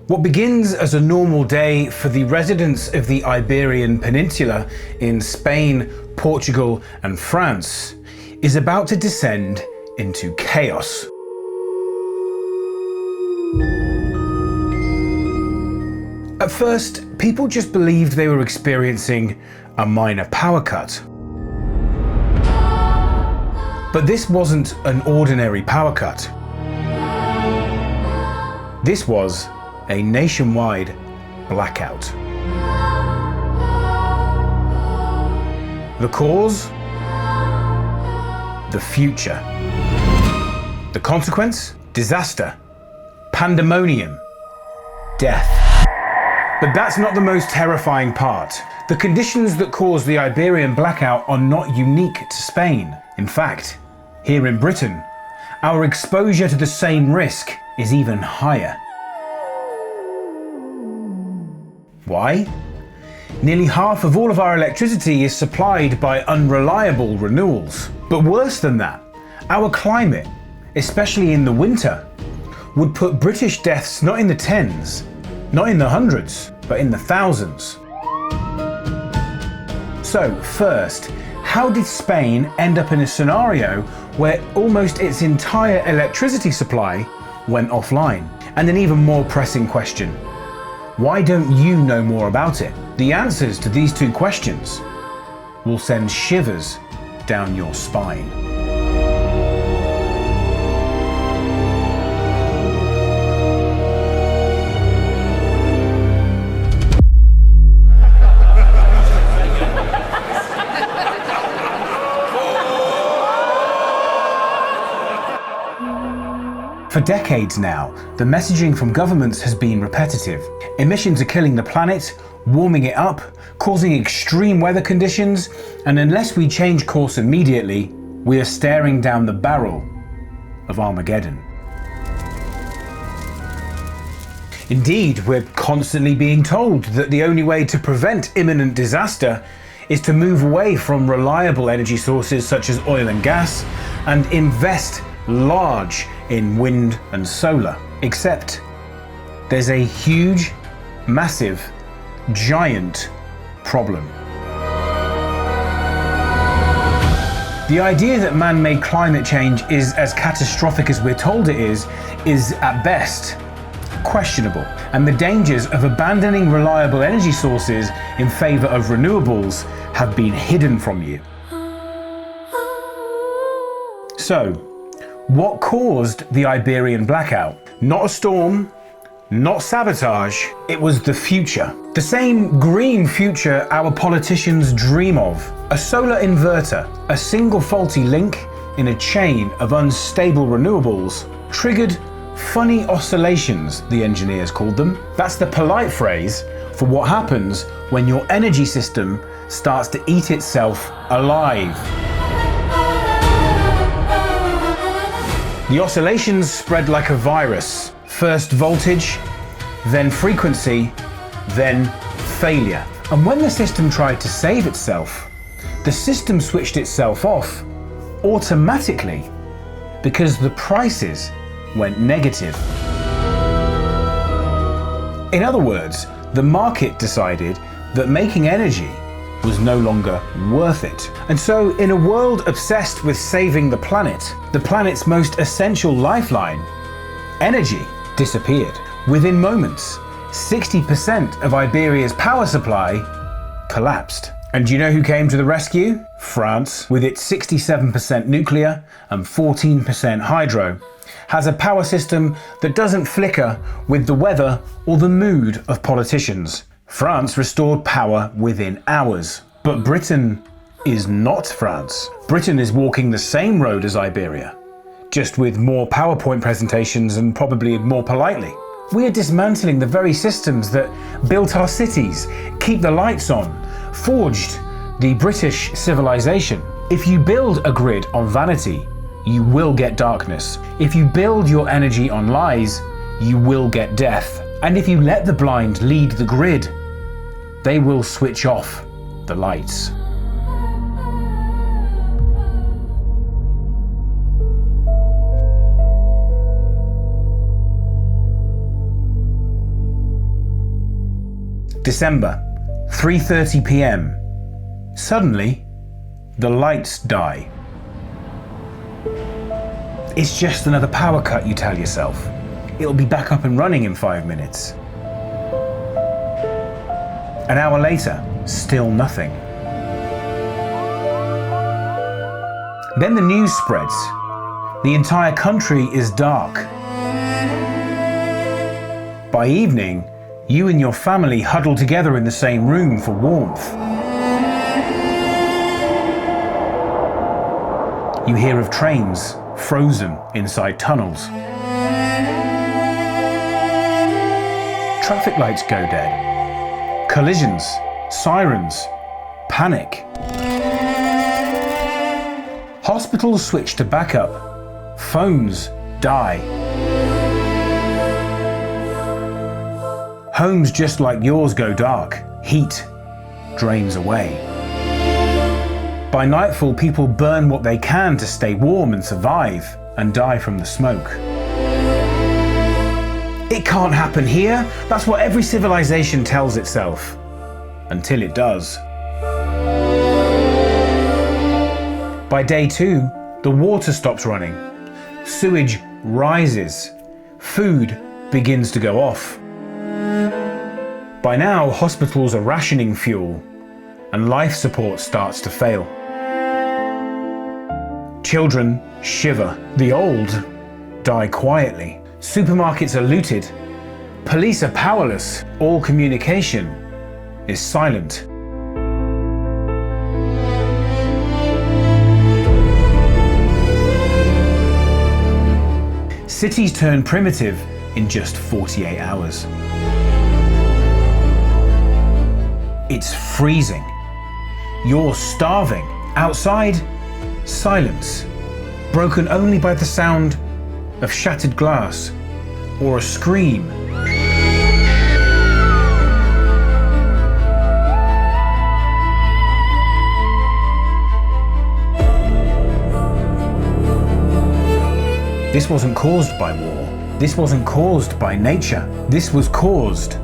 What begins as a normal day for the residents of the Iberian Peninsula in Spain, Portugal, and France is about to descend into chaos. At first, people just believed they were experiencing a minor power cut. But this wasn't an ordinary power cut. This was a nationwide blackout. The cause? The future. The consequence? Disaster, pandemonium, death. But that's not the most terrifying part. The conditions that caused the Iberian blackout are not unique to Spain. In fact, here in Britain, our exposure to the same risk is even higher. Why? Nearly half of all of our electricity is supplied by unreliable renewables. But worse than that, our climate, especially in the winter, would put British deaths not in the tens, not in the hundreds, but in the thousands. So first, how did Spain end up in a scenario where almost its entire electricity supply went offline? And an even more pressing question, why don't you know more about it? The answers to these two questions will send shivers down your spine. For decades now, the messaging from governments has been repetitive. Emissions are killing the planet, warming it up, causing extreme weather conditions, and unless we change course immediately, we are staring down the barrel of Armageddon. Indeed, we're constantly being told that the only way to prevent imminent disaster is to move away from reliable energy sources such as oil and gas and invest large in wind and solar. Except there's a huge, massive, giant problem. The idea that man-made climate change is as catastrophic as we're told it is at best questionable, and the dangers of abandoning reliable energy sources in favor of renewables have been hidden from you. So, what caused the Iberian blackout? Not a storm, not sabotage, it was the future. The same green future our politicians dream of. A solar inverter, a single faulty link in a chain of unstable renewables, triggered funny oscillations, the engineers called them. That's the polite phrase for what happens when your energy system starts to eat itself alive. The oscillations spread like a virus. First voltage, then frequency, then failure. And when the system tried to save itself, the system switched itself off automatically because the prices went negative. In other words, the market decided that making energy was no longer worth it. And so, in a world obsessed with saving the planet's most essential lifeline, energy, disappeared. Within moments, 60% of Iberia's power supply collapsed. And do you know who came to the rescue? France, with its 67% nuclear and 14% hydro, has a power system that doesn't flicker with the weather or the mood of politicians. France restored power within hours. But Britain is not France. Britain is walking the same road as Iberia, just with more PowerPoint presentations and probably more politely. We are dismantling the very systems that built our cities, keep the lights on, forged the British civilization. If you build a grid on vanity, you will get darkness. If you build your energy on lies, you will get death. And if you let the blind lead the grid, they will switch off the lights. December, 3:30 p.m. Suddenly, the lights die. It's just another power cut, you tell yourself. It'll be back up and running in 5 minutes. An hour later, still nothing. Then the news spreads. The entire country is dark. By evening, you and your family huddle together in the same room for warmth. You hear of trains frozen inside tunnels. Traffic lights go dead. Collisions, sirens, panic. Hospitals switch to backup. Phones die. Homes just like yours go dark. Heat drains away. By nightfall, people burn what they can to stay warm and survive, and die from the smoke. It can't happen here. That's what every civilization tells itself. Until it does. By day 2, the water stops running. Sewage rises. Food begins to go off. By now, hospitals are rationing fuel, and life support starts to fail. Children shiver. The old die quietly. Supermarkets are looted. Police are powerless. All communication is silent. Cities turn primitive in just 48 hours. It's freezing. You're starving. Outside, silence, broken only by the sound of shattered glass or a scream. This wasn't caused by war. This wasn't caused by nature. This was caused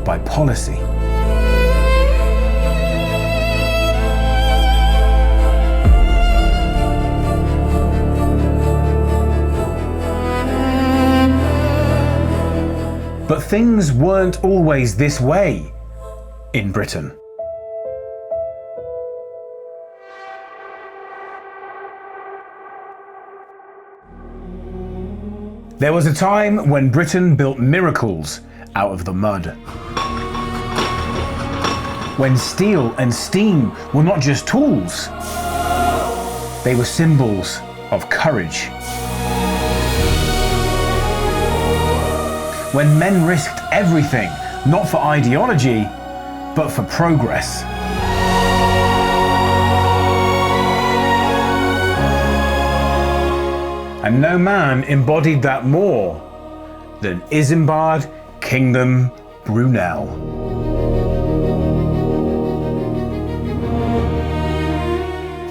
by policy. But things weren't always this way in Britain. There was a time when Britain built miracles out of the mud. When steel and steam were not just tools, they were symbols of courage. When men risked everything, not for ideology, but for progress. And no man embodied that more than Isambard Kingdom Brunel.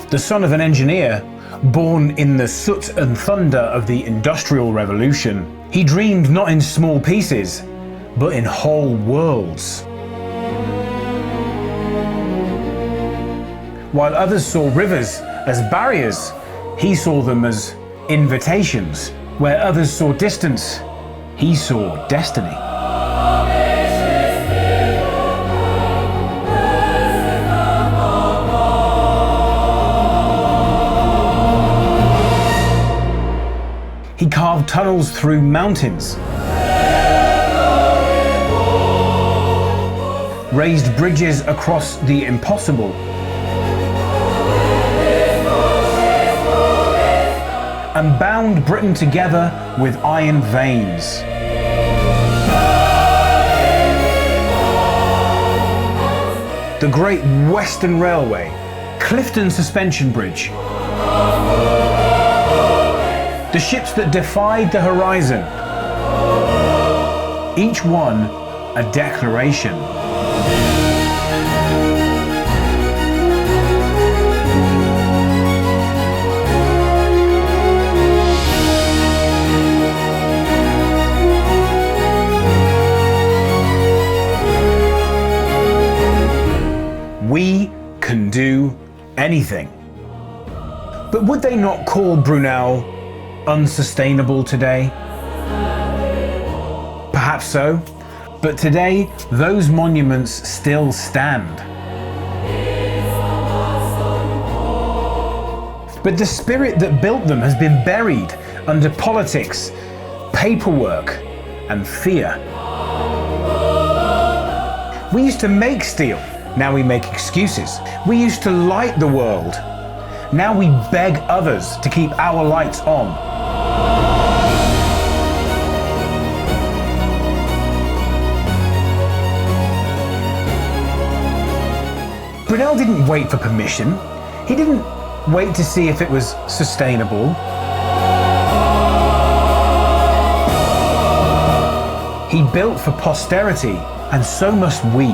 The son of an engineer, born in the soot and thunder of the Industrial Revolution, he dreamed not in small pieces, but in whole worlds. While others saw rivers as barriers, he saw them as invitations. Where others saw distance, he saw destiny. He carved tunnels through mountains, raised bridges across the impossible, and bound Britain together with iron veins. The Great Western Railway, Clifton Suspension Bridge, the ships that defied the horizon, each one a declaration. anything. But would they not call Brunel unsustainable today? Perhaps so, but today those monuments still stand. But the spirit that built them has been buried under politics, paperwork, and fear. We used to make steel, now we make excuses. We used to light the world, now we beg others to keep our lights on. Brunel didn't wait for permission. He didn't wait to see if it was sustainable. He built for posterity, and so must we.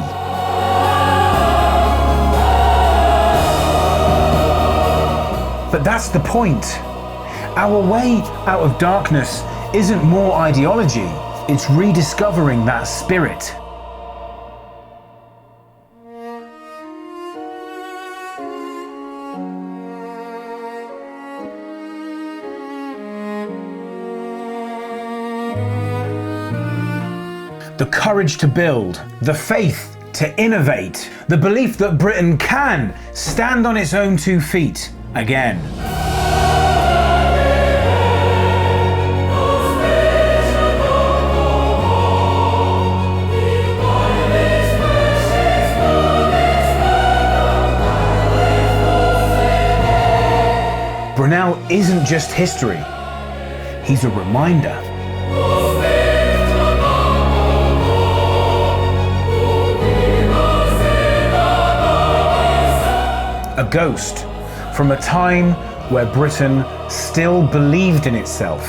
But that's the point. Our way out of darkness isn't more ideology, it's rediscovering that spirit. The courage to build, the faith to innovate, the belief that Britain can stand on its own 2 feet again. Brunel isn't just history, he's a reminder. A ghost from a time where Britain still believed in itself.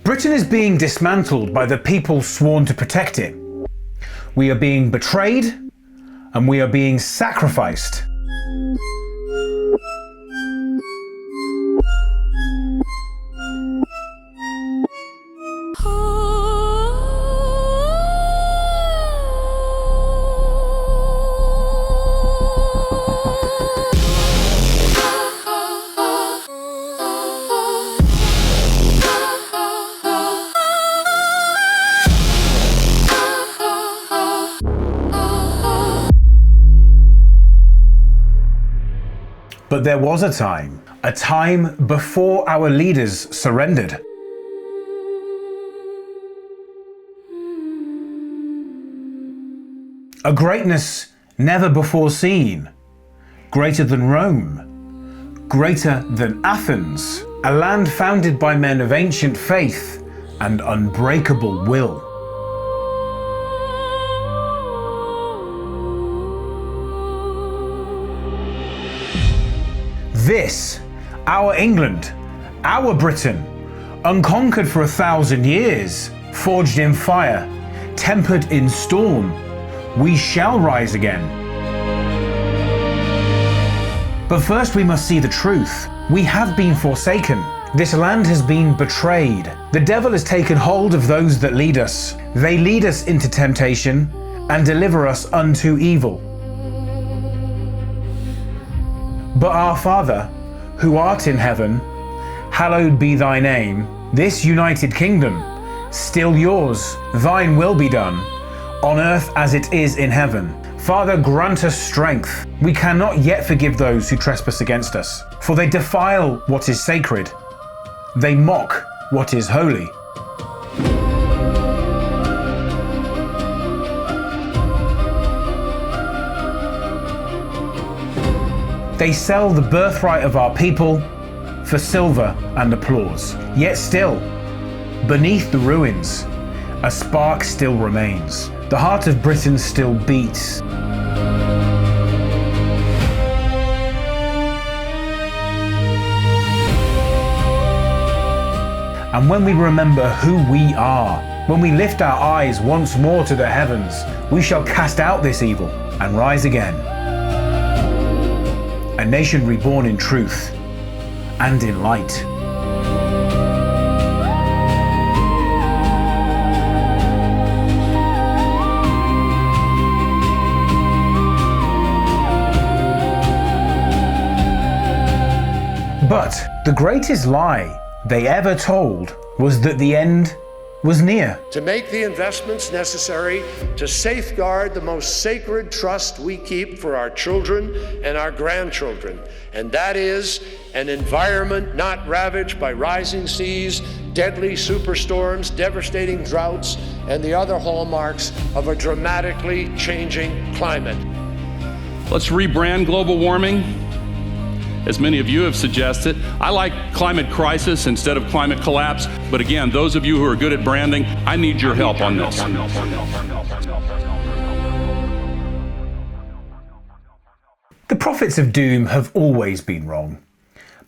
Britain is being dismantled by the people sworn to protect it. We are being betrayed, and we are being sacrificed. But there was a time before our leaders surrendered. A greatness never before seen, greater than Rome, greater than Athens, a land founded by men of ancient faith and unbreakable will. This, our England, our Britain, unconquered for 1,000 years, forged in fire, tempered in storm, we shall rise again. But first we must see the truth. We have been forsaken. This land has been betrayed. The devil has taken hold of those that lead us. They lead us into temptation and deliver us unto evil. But our Father, who art in heaven, hallowed be thy name. This united kingdom, still yours, thine will be done, on earth as it is in heaven. Father, grant us strength. We cannot yet forgive those who trespass against us, for they defile what is sacred. They mock what is holy. They sell the birthright of our people for silver and applause. Yet still, beneath the ruins, a spark still remains. The heart of Britain still beats. And when we remember who we are, When we lift our eyes once more to the heavens, we shall cast out this evil and rise again. A nation reborn in truth and in light. But the greatest lie they ever told was that the end was near. To make the investments necessary to safeguard the most sacred trust we keep for our children and our grandchildren, and that is an environment not ravaged by rising seas, deadly superstorms, devastating droughts, and the other hallmarks of a dramatically changing climate. Let's rebrand global warming, as many of you have suggested. I like climate crisis instead of climate collapse, but again, those of you who are good at branding, I need your help on this. The prophets of doom have always been wrong,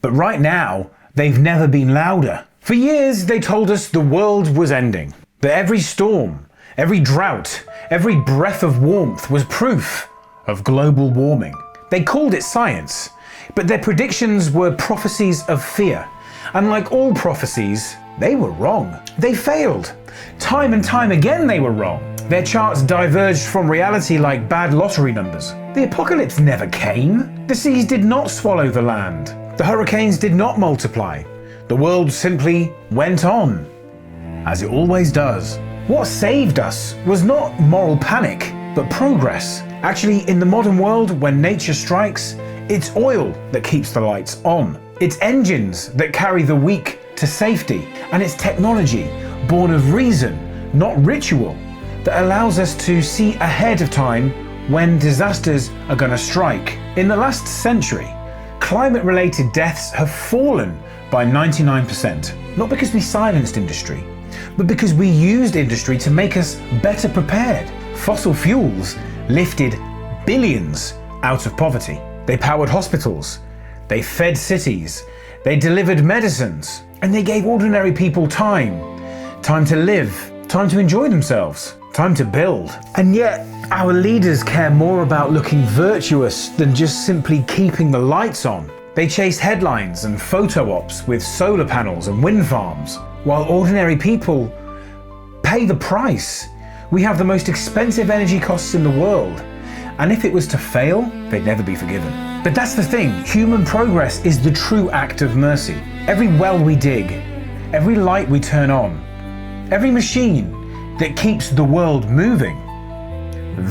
but right now, they've never been louder. For years, they told us the world was ending, that every storm, every drought, every breath of warmth was proof of global warming. They called it science, but their predictions were prophecies of fear. And like all prophecies, they were wrong. They failed. Time and time again they were wrong. Their charts diverged from reality like bad lottery numbers. The apocalypse never came. The seas did not swallow the land. The hurricanes did not multiply. The world simply went on, as it always does. What saved us was not moral panic, but progress. Actually, in the modern world, when nature strikes, it's oil that keeps the lights on. It's engines that carry the weak to safety. And it's technology, born of reason, not ritual, that allows us to see ahead of time when disasters are going to strike. In the last century, climate-related deaths have fallen by 99%. Not because we silenced industry, but because we used industry to make us better prepared. Fossil fuels lifted billions out of poverty. They powered hospitals, they fed cities, they delivered medicines, and they gave ordinary people time to live, time to enjoy themselves, time to build. And yet, our leaders care more about looking virtuous than just simply keeping the lights on. They chase headlines and photo ops with solar panels and wind farms, while ordinary people pay the price. We have the most expensive energy costs in the world. And if it was to fail, they'd never be forgiven. But that's the thing, human progress is the true act of mercy. Every well we dig, every light we turn on, every machine that keeps the world moving,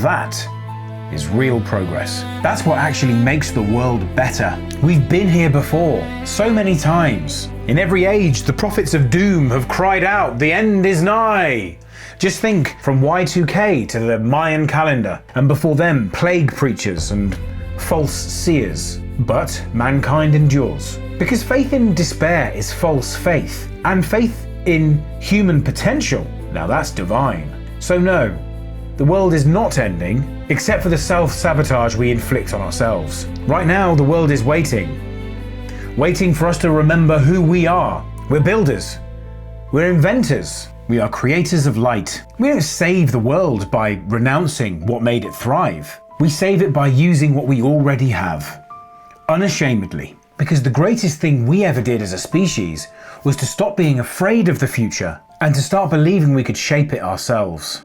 that is real progress. That's what actually makes the world better. We've been here before, so many times. In every age, the prophets of doom have cried out, "The end is nigh." Just think from Y2K to the Mayan calendar, and before them, plague preachers and false seers. But mankind endures. Because faith in despair is false faith, and faith in human potential, now that's divine. So no, the world is not ending, except for the self-sabotage we inflict on ourselves. Right now, the world is waiting for us to remember who we are. We're builders. We're inventors. We are creators of light. We don't save the world by renouncing what made it thrive. We save it by using what we already have, unashamedly. Because the greatest thing we ever did as a species was to stop being afraid of the future and to start believing we could shape it ourselves.